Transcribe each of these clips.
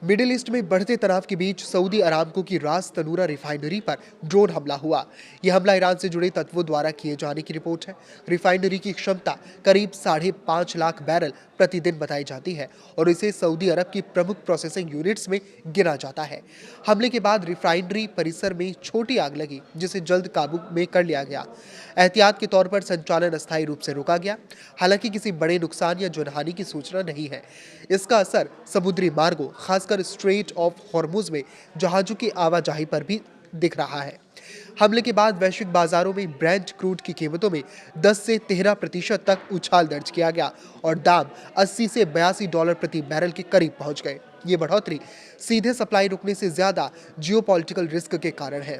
Middle east में बढ़ते तनाव के बीच सऊदी अरामको की रास तनूरा रिफाइनरी पर ड्रोन हमला हुआ। यह हमला ईरान से जुड़े तत्वों द्वारा किए जाने की रिपोर्ट है। रिफाइनरी की क्षमता करीब 5.5 लाख बैरल प्रतिदिन बताई जाती है और इसे सऊदी अरब की प्रमुख प्रोसेसिंग यूनिट्स में गिना जाता है। हमले के बाद रिफाइनरी परिसर में छोटी आग लगी, जिसे जल्द काबू में कर लिया गया। एहतियात के तौर पर संचालन अस्थायी रूप से रोका गया। हालांकि किसी बड़े नुकसान या जनहानि की सूचना नहीं है। इसका असर समुद्री मार्गों, खासकर स्ट्रेट ऑफ हॉर्मुज में जहाजों की आवाजाही पर भी दिख रहा है। हमले के बाद वैश्विक बाजारों में ब्रेंट क्रूड की कीमतों में 10 से 13% तक उछाल दर्ज किया गया और दाम 80 से $82 प्रति बैरल के करीब पहुंच गए। ये बढ़ोतरी सीधे सप्लाई रुकने से ज्यादा जियोपॉलिटिकल रिस्क के कारण है।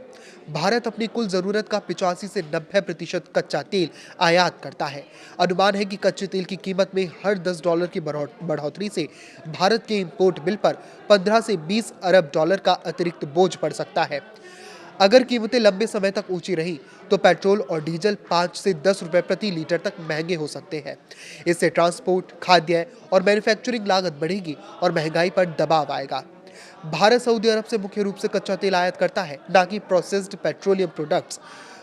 भारत अपनी कुल जरूरत का 85 से 90% कच्चा तेल आयात करता है। अनुमान है कि कच्चे तेल की कीमत में हर $10 की बढ़ोतरी से भारत के इंपोर्ट बिल पर 15 से 20 अरब डॉलर का अतिरिक्त बोझ पड़ सकता है। अगर कीमतें लंबे समय तक ऊंची रही तो पेट्रोल और डीजल 5 से 10 रुपए प्रति लीटर तक महंगे हो सकते हैं। इससे ट्रांसपोर्ट, खाद्य और मैन्युफैक्चरिंग लागत बढ़ेगी और महंगाई पर दबाव आएगा। भारत सऊदी अरब से मुख्य रूप से कच्चा तेल आयात करता है, ना कि प्रोसेस्ड पेट्रोलियम प्रोडक्ट्स।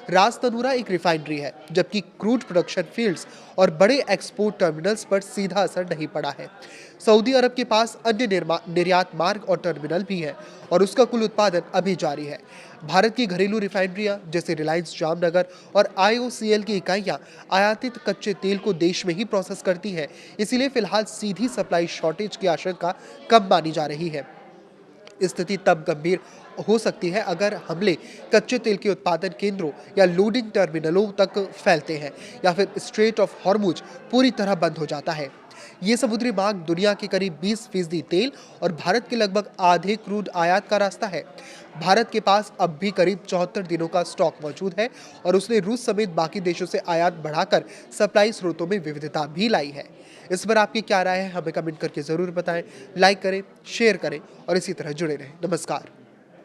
रास तनूरा एक रिफाइनरी है, जबकि क्रूड प्रोडक्शन फील्ड्स और बड़े एक्सपोर्ट टर्मिनल्स पर सीधा असर नहीं पड़ा है। सऊदी अरब के पास अन्य निर्यात मार्ग और टर्मिनल भी है और उसका कुल उत्पादन अभी जारी है। भारत की घरेलू रिफाइनरियां जैसे रिलायंस जामनगर और IOCL की इकाइयां आयातित कच्चे तेल को देश में ही प्रोसेस करती हैं। इसीलिए फिलहाल सीधी सप्लाई शॉर्टेज की आशंका कम मानी जा रही है। स्थिति तब गंभीर हो सकती है अगर हमले कच्चे तेल के उत्पादन केंद्रों या लोडिंग टर्मिनलों तक फैलते हैं या फिर स्ट्रेट ऑफ हॉर्मुज पूरी तरह बंद हो जाता है। ये समुद्री मार्ग दुनिया के करीब 20% तेल और भारत के लगभग आधे क्रूड आयात का रास्ता है। भारत के पास अब भी करीब 74 दिनों का स्टॉक मौजूद है और उसने रूस समेत बाकी देशों से आयात बढ़ाकर सप्लाई स्रोतों में विविधता भी लाई है। इस पर आपकी क्या राय है, हमें कमेंट करके जरूर बताएं। लाइक करें, शेयर करें और इसी तरह जुड़े रहें। नमस्कार।